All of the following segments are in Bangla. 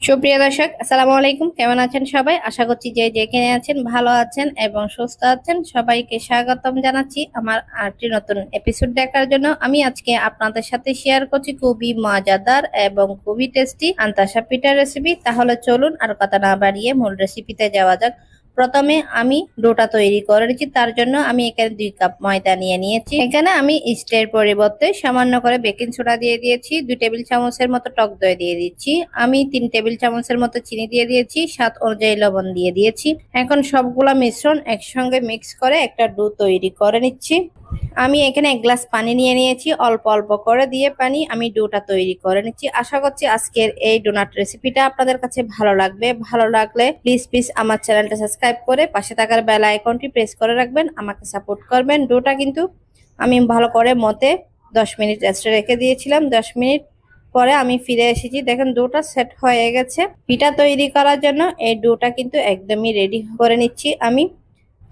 সুপ্রিয় দর্শক, আসসালামু আলাইকুম। কেমন আছেন সবাই? আশা করছি যে যেখানে আছেন ভালো আছেন এবং সুস্থ আছেন। সবাইকে স্বাগতম জানাচ্ছি আমার আরেকটি নতুন এপিসোড দেখার জন্য। আমি আজকে আপনাদের সাথে শেয়ার করছি খুবই মজাদার এবং খুবই টেস্টি আন্তাসা পিঠার রেসিপি। তাহলে চলুন আর কথা না বাড়িয়ে মূল রেসিপিতে যাওয়া যাক। প্রথমে আমি ডোটা তৈরি করে নিচ্ছি। তার জন্য আমি এখানে 2 কাপ ময়দা নিয়ে নিয়েছি। এখানে আমি ইস্টের পরিবর্তে সামান্য করে বেকিং সোডা দিয়ে দিয়েছি। 2 টেবিল চামচের মতো টক দই দিয়ে দিচ্ছি। আমি 3 টেবিল চামচের মতো চিনি দিয়ে দিয়েছি। স্বাদ অনুযায়ী লবণ দিয়ে দিয়েছি। এখন সবগুলা মিশ্রণ একসঙ্গে মিক্স করে একটা ডো তৈরি করে নিচ্ছি। আমি এখানে 1 গ্লাস পানি নিয়ে নিয়েছি। অল্প অল্প করে দিয়ে পানি আমি ডোটা তৈরি করে নিচ্ছি। আশা করছি আজকের এই ডোনাট রেসিপিটা আপনাদের কাছে ভালো লাগবে। ভালো লাগলে প্লিজ আমার চ্যানেলটা সাবস্ক্রাইব করে পাশে থাকার বেল আইকনটি প্রেস করে রাখবেন, আমাকে সাপোর্ট করবেন। ডোটা কিন্তু আমি ভালো করে মতে 10 মিনিট রেস্টে রেখে দিয়েছিলাম। 10 মিনিট পরে আমি ফিরে এসেছি। দেখেন ডোটা সেট হয়ে গেছে। পিঠা তৈরি করার জন্য এই ডোটা কিন্তু একদমই রেডি করে নিচ্ছি আমি।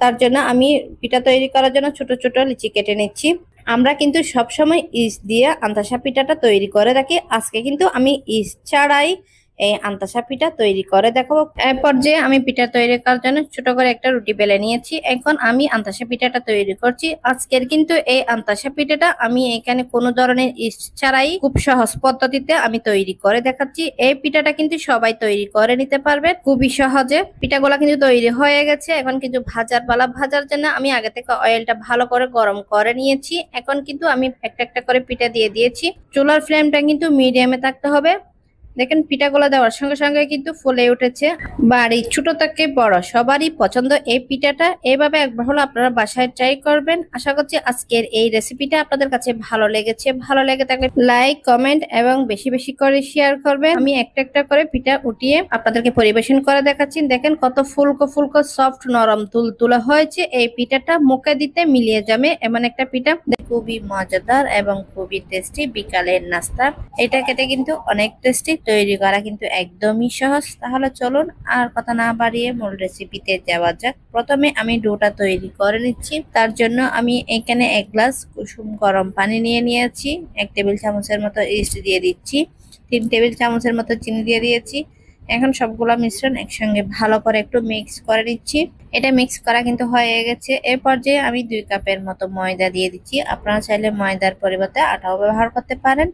তার জন্য আমি পিঠা তৈরি করার জন্য ছোট ছোট লিচি কেটে নিচ্ছি। আমরা কিন্তু সবসময় ইস্ট দিয়ে আন্তাসা পিঠাটা তৈরি করে থাকি। আজকে কিন্তু আমি ইস্ট ছাড়াই এই আন্তাসা পিঠা তৈরি করে দেখাবো। এরপর যে আমি পিঠা তৈরি করার জন্য ছোট করে একটা রুটি বেলে নিয়েছি। এখন আমি আন্তাসা পিঠাটা তৈরি করছি। আজকের কিন্তু এই আন্তাসা পিঠাটা আমি এখানে কোনো ধরনের ইস্ট ছাড়াই খুব সহজ পদ্ধতিতে আমি তৈরি করে দেখাচ্ছি। এই পিঠাটা কিন্তু সবাই তৈরি করে নিতে পারবে খুবই সহজে। পিঠাগুলা কিন্তু তৈরি হয়ে গেছে। এখন কিন্তু ভাজার পালা। ভাজার জন্য আমি আগে থেকে অয়েলটা ভালো করে গরম করে নিয়েছি। এখন কিন্তু আমি একটা একটা করে পিঠা দিয়ে দিয়েছি। চুলার ফ্লেমটা কিন্তু মিডিয়ামে থাকতে হবে। দেখেন পিঠাগুলো দেওয়ার সঙ্গে সঙ্গে কিন্তু ফুলে উঠেছে। বাড়ি ছোট থেকে বড় সবারই পছন্দ এই পিঠাটা। এইভাবে একবার হলো আপনারা বাসায় ট্রাই করবেন। আশা করছি আজকের এই রেসিপিটা আপনাদের কাছে ভালো লেগেছে। ভালো লেগে থাকলে লাইক, কমেন্ট এবং বেশি বেশি করে শেয়ার করবেন। আমি একটা একটা করে পিঠা উঠিয়ে আপনাদেরকে পরিবেশন করে দেখাচ্ছি। দেখেন কত ফুলকো ফুলকো সফট নরম তুলতুলে হয়েছে। এই পিঠাটা মুখে দিতে মিলিয়ে যাবে এমন একটা পিঠা। খুবই মজাদার এবং খুবই টেস্টি বিকালের নাস্তা। এটা খেতে কিন্তু অনেক টেস্টি। তৈরি করা কিন্তু একদমই সহজ। তাহলে চলুন আর কথা না বাড়িয়ে মূল রেসিপিতে যাওয়া যাক। প্রথমে আমি ডোটা তৈরি করে নিচ্ছি। তার জন্য আমি এখানে 1 গ্লাস কুসুম গরম পানি নিয়ে নিয়েছি। 1 টেবিল চামচের মতো ইস্ট দিয়ে দিচ্ছি। 3 টেবিল চামচের মতো চিনি দিয়ে দিয়েছি। এখন সবগুলো মিশ্রণ একসঙ্গে ভালো করে একটু মিক্স করে নিচ্ছি। এটা মিক্স করা কিন্তু হয়ে গেছে। এর পর্যায়ে আমি 2 কাপের মতো ময়দা দিয়ে দিচ্ছি। আপনারা চাইলে ময়দার পরিবর্তে আটাও ব্যবহার করতে পারেন।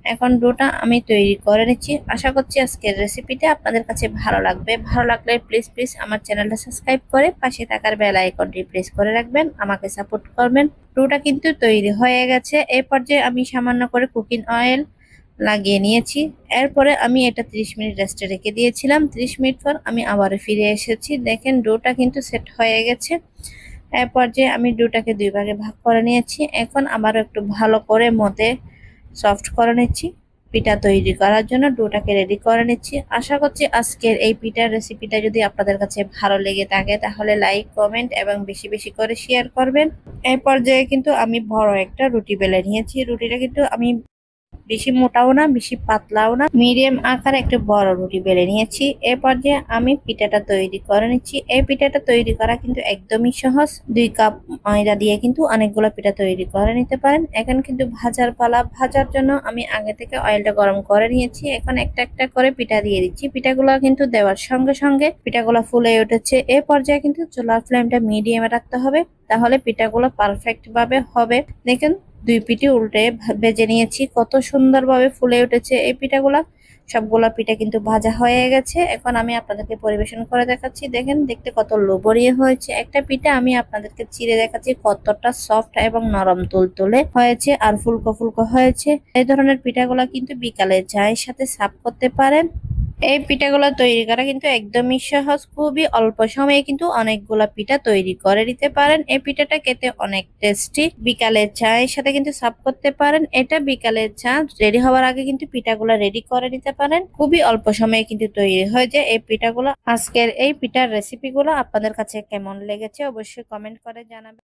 এখন ডোটা আমি তৈরি করে নিচ্ছি। আশা করছি আজকের রেসিপিটা আপনাদের কাছে ভালো লাগবে। ভালো লাগলে প্লিজ আমার চ্যানেলটা সাবস্ক্রাইব করে পাশে থাকার বেল আইকনটি প্রেস করে রাখবেন, আমাকে সাপোর্ট করবেন। ডোটা কিন্তু তৈরি হয়ে গেছে। এই পর্যায়ে আমি সামান্য করে কুকিং অয়েল লাগিয়ে নিয়েছি। এরপরে আমি এটা 30 মিনিট রেস্টে রেখে দিয়েছিলাম। 30 মিনিট পর আমি আবারও ফিরে এসেছি। দেখেন ডোটা কিন্তু সেট হয়ে গেছে। এরপর যে আমি ডোটাকে 2 ভাগে ভাগ করে নিয়েছি। এখন আবারও একটু ভালো করে মতে সফট করে নিচ্ছি। পিঠা তৈরি করার জন্য ডোটাকে রেডি করে নিচ্ছি। আশা করছি আজকের এই পিঠার রেসিপিটা যদি আপনাদের কাছে ভালো লেগে থাকে তাহলে লাইক, কমেন্ট এবং বেশি বেশি করে শেয়ার করবেন। এই পর্যায়ে কিন্তু আমি বড় একটা রুটি বেলে নিয়েছি। রুটিটা কিন্তু আমি বেশি মোটাও না বেশি পাতলাও না, মিডিয়াম আকারে একটা বড় রুটি বেলে নিয়েছি। এরপর যে আমি পিঠাটা তৈরি করে নিচ্ছি। এই পিঠাটা তৈরি করা কিন্তু একদমই সহজ। 2 কাপ ময়দা দিয়ে কিন্তু অনেকগুলো পিঠা তৈরি করে নিতে পারেন। এখন কিন্তু ভাজার পালা। ভাজার জন্য আমি আগে থেকে অয়েলটা গরম করে নিয়েছি। এখন একটা একটা করে পিঠা দিয়ে দিচ্ছি। পিঠাগুলো কিন্তু দেওয়ার সঙ্গে সঙ্গে পিঠাগুলো ফুলে উঠেছে। এই পর্যায়ে কিন্তু চুলার ফ্লেমটা মিডিয়ামে রাখতে হবে, তাহলে পিঠাগুলো পারফেক্ট ভাবে হবে। দেখেন 2 পিঠে উল্টে ভেজে নিয়েছি। কত সুন্দরভাবে ফুলে উঠেছে এই পিঠাগুলা। সবগুলা পিঠা কিন্তু ভাজা হয়ে গেছে। এখন আমি আপনাদেরকে পরিবেশন করে দেখাচ্ছি। দেখেন দেখতে কত লোভনীয় হয়েছে। একটা পিঠা আমি আপনাদেরকে চিড়ে দেখাচ্ছি কতটা সফট এবং নরম তুলতুলে হয়েছে আর ফুলকো ফুলকো হয়েছে। এই ধরনের পিঠাগুলা কিন্তু বিকালে চায়ের সাথে সার্ভ করতে পারেন। এই পিঠাগুলো তৈরি করা কিন্তু একদমই সহজ। খুবই অল্প সময়ে কিন্তু অনেকগুলা পিঠা তৈরি করে নিতে পারেন। এই পিঠাটা খেতে অনেক টেস্টি। বিকালের চায়ের সাথে কিন্তু সার্ভ করতে পারেন। এটা বিকালের চা রেডি হওয়ার আগে কিন্তু পিঠাগুলো রেডি করে নিতে পারেন। খুবই অল্প সময়ে কিন্তু তৈরি হয়ে যায় এই পিঠাগুলো। আজকের এই পিঠার রেসিপিগুলো আপনাদের কাছে কেমন লেগেছে অবশ্যই কমেন্ট করে জানাবেন।